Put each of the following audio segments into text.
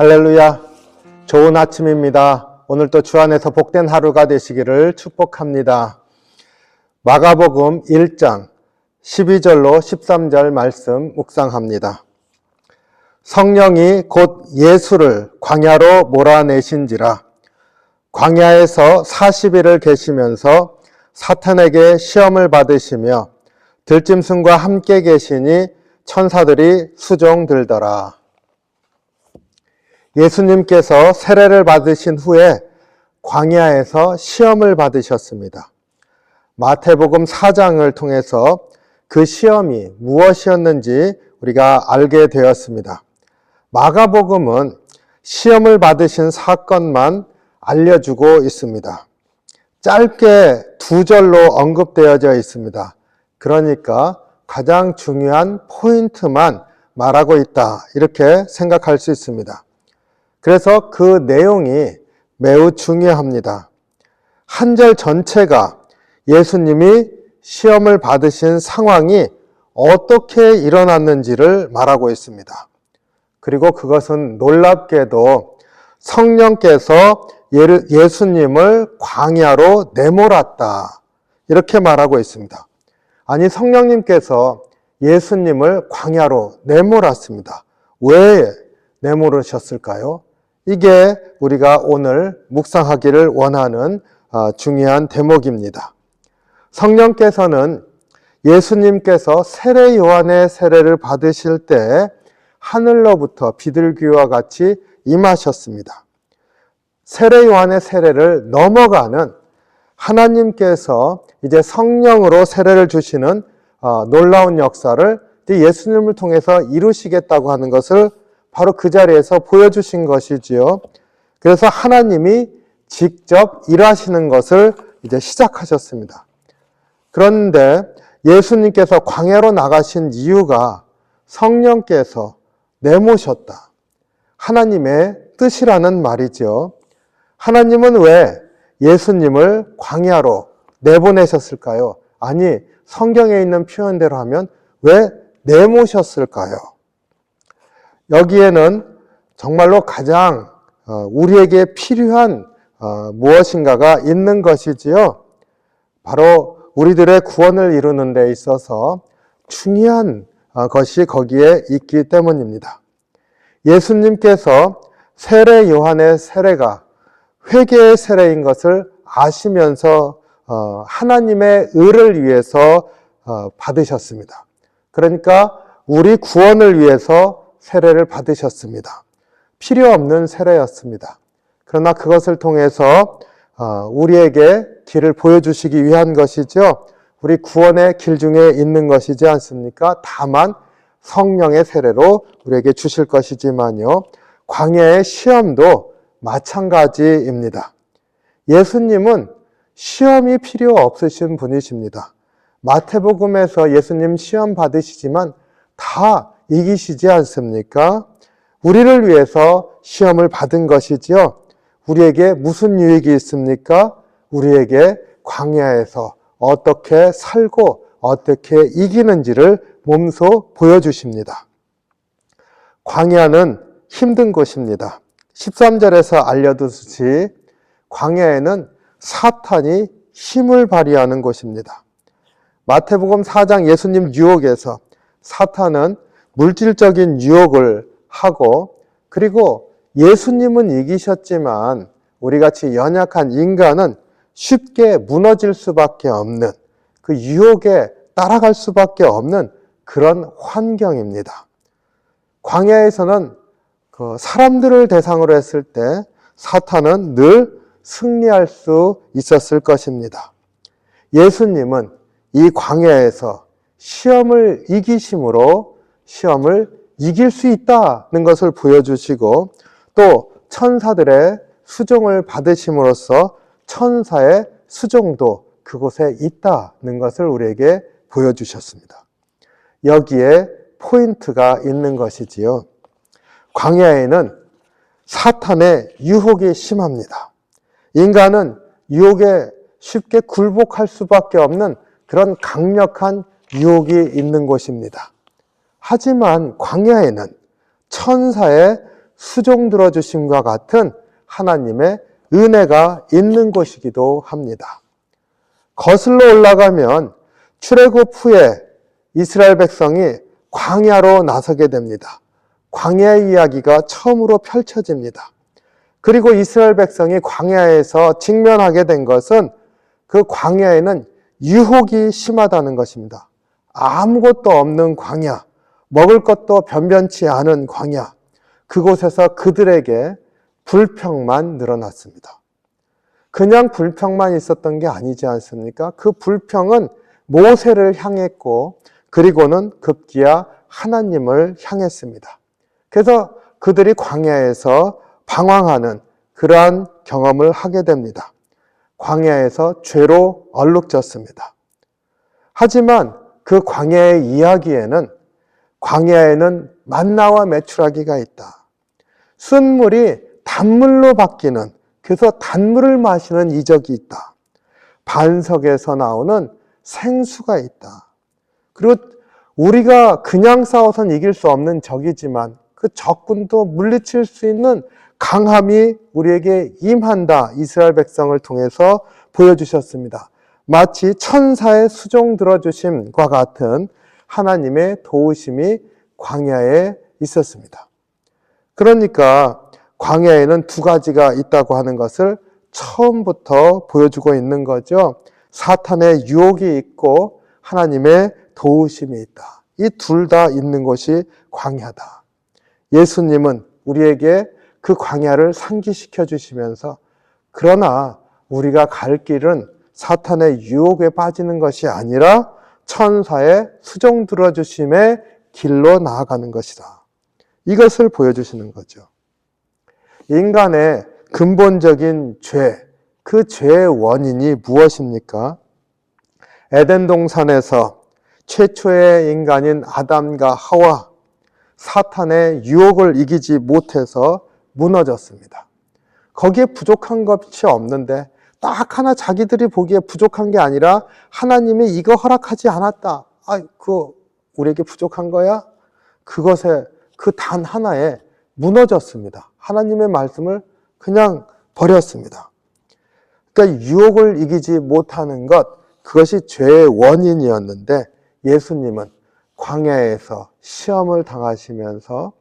할렐루야. 좋은 아침입니다. 오늘도 주 안에서 복된 하루가 되시기를 축복합니다. 마가복음 1장 12절로 13절 말씀 묵상합니다. 성령이 곧 예수를 광야로 몰아내신지라. 광야에서 40일을 계시면서 사탄에게 시험을 받으시며 들짐승과 함께 계시니 천사들이 수종들더라. 예수님께서 세례를 받으신 후에 광야에서 시험을 받으셨습니다. 마태복음 4장을 통해서 그 시험이 무엇이었는지 우리가 알게 되었습니다. 마가복음은 시험을 받으신 사건만 알려주고 있습니다. 짧게 2절로 언급되어져 있습니다. 그러니까 가장 중요한 포인트만 말하고 있다, 이렇게 생각할 수 있습니다. 그래서 그 내용이 매우 중요합니다. 한 절 전체가 예수님이 시험을 받으신 상황이 어떻게 일어났는지를 말하고 있습니다. 그리고 그것은 놀랍게도 성령께서 예수님을 광야로 내몰았다, 이렇게 말하고 있습니다. 아니, 성령님께서 예수님을 광야로 내몰았습니다. 왜 내몰으셨을까요? 이게 우리가 오늘 묵상하기를 원하는 중요한 대목입니다. 성령께서는 예수님께서 세례 요한의 세례를 받으실 때 하늘로부터 비둘기와 같이 임하셨습니다. 세례 요한의 세례를 넘어가는 하나님께서 이제 성령으로 세례를 주시는 놀라운 역사를 예수님을 통해서 이루시겠다고 하는 것을 바로 그 자리에서 보여주신 것이지요. 그래서 하나님이 직접 일하시는 것을 이제 시작하셨습니다. 그런데 예수님께서 광야로 나가신 이유가 성령께서 내모셨다, 하나님의 뜻이라는 말이죠. 하나님은 왜 예수님을 광야로 내보내셨을까요? 아니, 성경에 있는 표현대로 하면 왜 내모셨을까요? 여기에는 정말로 가장 우리에게 필요한 무엇인가가 있는 것이지요. 바로 우리들의 구원을 이루는 데 있어서 중요한 것이 거기에 있기 때문입니다. 예수님께서 세례 요한의 세례가 회개의 세례인 것을 아시면서 하나님의 의를 위해서 받으셨습니다. 그러니까 우리 구원을 위해서 세례를 받으셨습니다. 필요 없는 세례였습니다. 그러나 그것을 통해서 우리에게 길을 보여주시기 위한 것이죠. 우리 구원의 길 중에 있는 것이지 않습니까? 다만 성령의 세례로 우리에게 주실 것이지만요, 광야의 시험도 마찬가지입니다. 예수님은 시험이 필요 없으신 분이십니다. 마태복음에서 예수님 시험 받으시지만 다 이기시지 않습니까? 우리를 위해서 시험을 받은 것이지요. 우리에게 무슨 유익이 있습니까? 우리에게 광야에서 어떻게 살고 어떻게 이기는지를 몸소 보여주십니다. 광야는 힘든 곳입니다. 13절에서 알려두듯이 광야에는 사탄이 힘을 발휘하는 곳입니다. 마태복음 4장 예수님 유혹에서 사탄은 물질적인 유혹을 하고, 그리고 예수님은 이기셨지만 우리같이 연약한 인간은 쉽게 무너질 수밖에 없는, 그 유혹에 따라갈 수밖에 없는 그런 환경입니다. 광야에서는 그 사람들을 대상으로 했을 때 사탄은 늘 승리할 수 있었을 것입니다. 예수님은 이 광야에서 시험을 이기심으로 시험을 이길 수 있다는 것을 보여주시고, 또 천사들의 수종을 받으심으로써 천사의 수종도 그곳에 있다는 것을 우리에게 보여주셨습니다. 여기에 포인트가 있는 것이지요. 광야에는 사탄의 유혹이 심합니다. 인간은 유혹에 쉽게 굴복할 수밖에 없는 그런 강력한 유혹이 있는 곳입니다. 하지만 광야에는 천사의 수종 들어주심과 같은 하나님의 은혜가 있는 곳이기도 합니다. 거슬러 올라가면 출애굽 후에 이스라엘 백성이 광야로 나서게 됩니다. 광야의 이야기가 처음으로 펼쳐집니다. 그리고 이스라엘 백성이 광야에서 직면하게 된 것은 그 광야에는 유혹이 심하다는 것입니다. 아무것도 없는 광야, 먹을 것도 변변치 않은 광야, 그곳에서 그들에게 불평만 늘어났습니다. 그냥 불평만 있었던 게 아니지 않습니까? 그 불평은 모세를 향했고 그리고는 급기야 하나님을 향했습니다. 그래서 그들이 광야에서 방황하는 그러한 경험을 하게 됩니다. 광야에서 죄로 얼룩졌습니다. 하지만 그 광야의 이야기에는 광야에는 만나와 메추라기가 있다. 쓴물이 단물로 바뀌는, 그래서 단물을 마시는 이적이 있다. 반석에서 나오는 생수가 있다. 그리고 우리가 그냥 싸워서는 이길 수 없는 적이지만 그 적군도 물리칠 수 있는 강함이 우리에게 임한다. 이스라엘 백성을 통해서 보여주셨습니다. 마치 천사의 수종 들어주심과 같은 하나님의 도우심이 광야에 있었습니다. 그러니까 광야에는 두 가지가 있다고 하는 것을 처음부터 보여주고 있는 거죠. 사탄의 유혹이 있고 하나님의 도우심이 있다. 이 둘 다 있는 것이 광야다. 예수님은 우리에게 그 광야를 상기시켜 주시면서 그러나 우리가 갈 길은 사탄의 유혹에 빠지는 것이 아니라 천사의 수종 들어주심의 길로 나아가는 것이다. 이것을 보여주시는 거죠. 인간의 근본적인 죄, 그 죄의 원인이 무엇입니까? 에덴 동산에서 최초의 인간인 아담과 하와, 사탄의 유혹을 이기지 못해서 무너졌습니다. 거기에 부족한 것이 없는데 딱 하나 자기들이 보기에 부족한 게 아니라 하나님이 이거 허락하지 않았다. 그거 우리에게 부족한 거야? 그것에 그 단 하나에 무너졌습니다. 하나님의 말씀을 그냥 버렸습니다. 그러니까 유혹을 이기지 못하는 것, 그것이 죄의 원인이었는데 예수님은 광야에서 시험을 당하시면서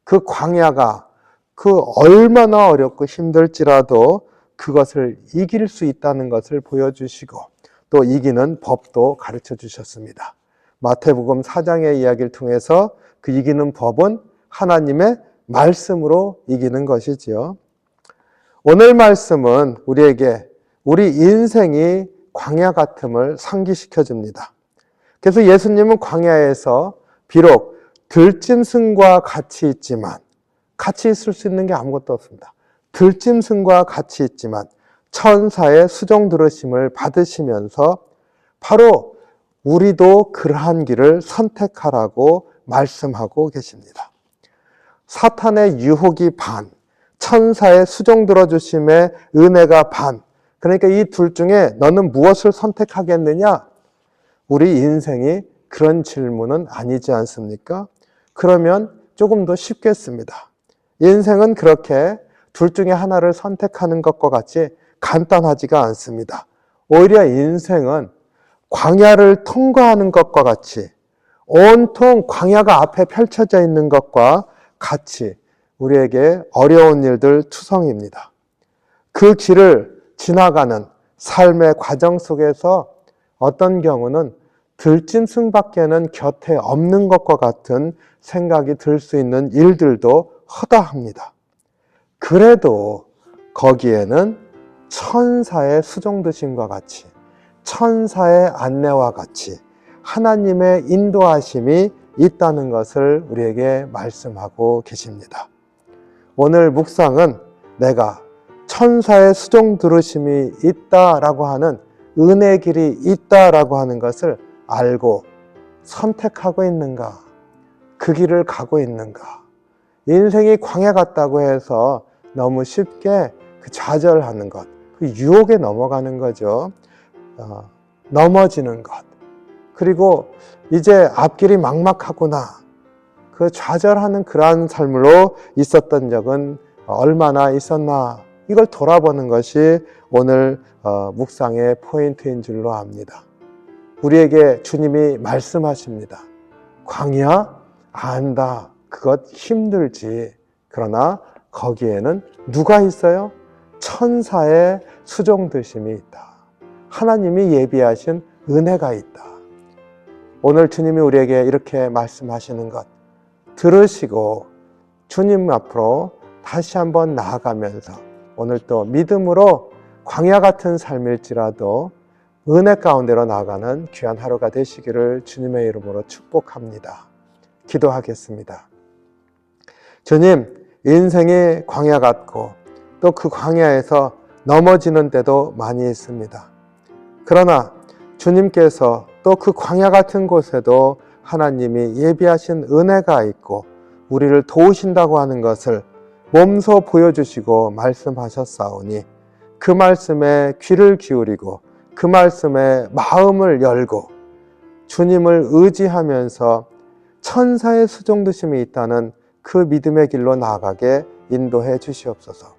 그 광야가 그 얼마나 어렵고 힘들지라도 그것을 이길 수 있다는 것을 보여주시고 또 이기는 법도 가르쳐 주셨습니다. 마태복음 4장의 이야기를 통해서 그 이기는 법은 하나님의 말씀으로 이기는 것이지요. 오늘 말씀은 우리에게 우리 인생이 광야 같음을 상기시켜 줍니다. 그래서 예수님은 광야에서 비록 들짐승과 같이 있지만 같이 있을 수 있는 게 아무것도 없습니다. 들짐승과 같이 있지만 천사의 수종 들으심을 받으시면서 바로 우리도 그러한 길을 선택하라고 말씀하고 계십니다. 사탄의 유혹이 반, 천사의 수종 들어주심의 은혜가 반. 그러니까 이 둘 중에 너는 무엇을 선택하겠느냐? 우리 인생이 그런 질문은 아니지 않습니까? 그러면 조금 더 쉽겠습니다. 인생은 그렇게 둘 중에 하나를 선택하는 것과 같이 간단하지가 않습니다. 오히려 인생은 광야를 통과하는 것과 같이 온통 광야가 앞에 펼쳐져 있는 것과 같이 우리에게 어려운 일들 투성입니다. 그 길을 지나가는 삶의 과정 속에서 어떤 경우는 들짐승밖에는 곁에 없는 것과 같은 생각이 들 수 있는 일들도 허다합니다. 그래도 거기에는 천사의 수종드심과 같이 천사의 안내와 같이 하나님의 인도하심이 있다는 것을 우리에게 말씀하고 계십니다. 오늘 묵상은 내가 천사의 수종 들으심이 있다라고 하는 은혜의 길이 있다라고 하는 것을 알고 선택하고 있는가? 그 길을 가고 있는가? 인생이 광야 같다고 해서 너무 쉽게 그 좌절하는 것, 그 유혹에 넘어가는 거죠. 넘어지는 것. 그리고 이제 앞길이 막막하구나. 그 좌절하는 그러한 삶으로 있었던 적은 얼마나 있었나, 이걸 돌아보는 것이 오늘 묵상의 포인트인 줄로 압니다. 우리에게 주님이 말씀하십니다. 광야? 안다. 그것 힘들지. 그러나 거기에는 누가 있어요? 천사의 수종드심이 있다. 하나님이 예비하신 은혜가 있다. 오늘 주님이 우리에게 이렇게 말씀하시는 것 들으시고 주님 앞으로 다시 한번 나아가면서 오늘 또 믿음으로 광야 같은 삶일지라도 은혜 가운데로 나아가는 귀한 하루가 되시기를 주님의 이름으로 축복합니다. 기도하겠습니다. 주님, 인생이 광야 같고 또 그 광야에서 넘어지는 때도 많이 있습니다. 그러나 주님께서 또 그 광야 같은 곳에도 하나님이 예비하신 은혜가 있고 우리를 도우신다고 하는 것을 몸소 보여주시고 말씀하셨사오니 그 말씀에 귀를 기울이고 그 말씀에 마음을 열고 주님을 의지하면서 천사의 수종드심이 있다는 그 믿음의 길로 나아가게 인도해 주시옵소서.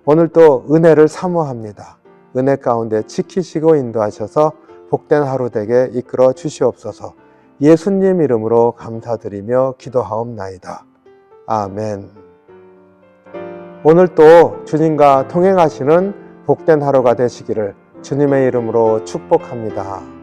오늘도 은혜를 사모합니다. 은혜 가운데 지키시고 인도하셔서 복된 하루 되게 이끌어 주시옵소서. 예수님 이름으로 감사드리며 기도하옵나이다. 아멘. 오늘도 주님과 동행하시는 복된 하루가 되시기를 주님의 이름으로 축복합니다.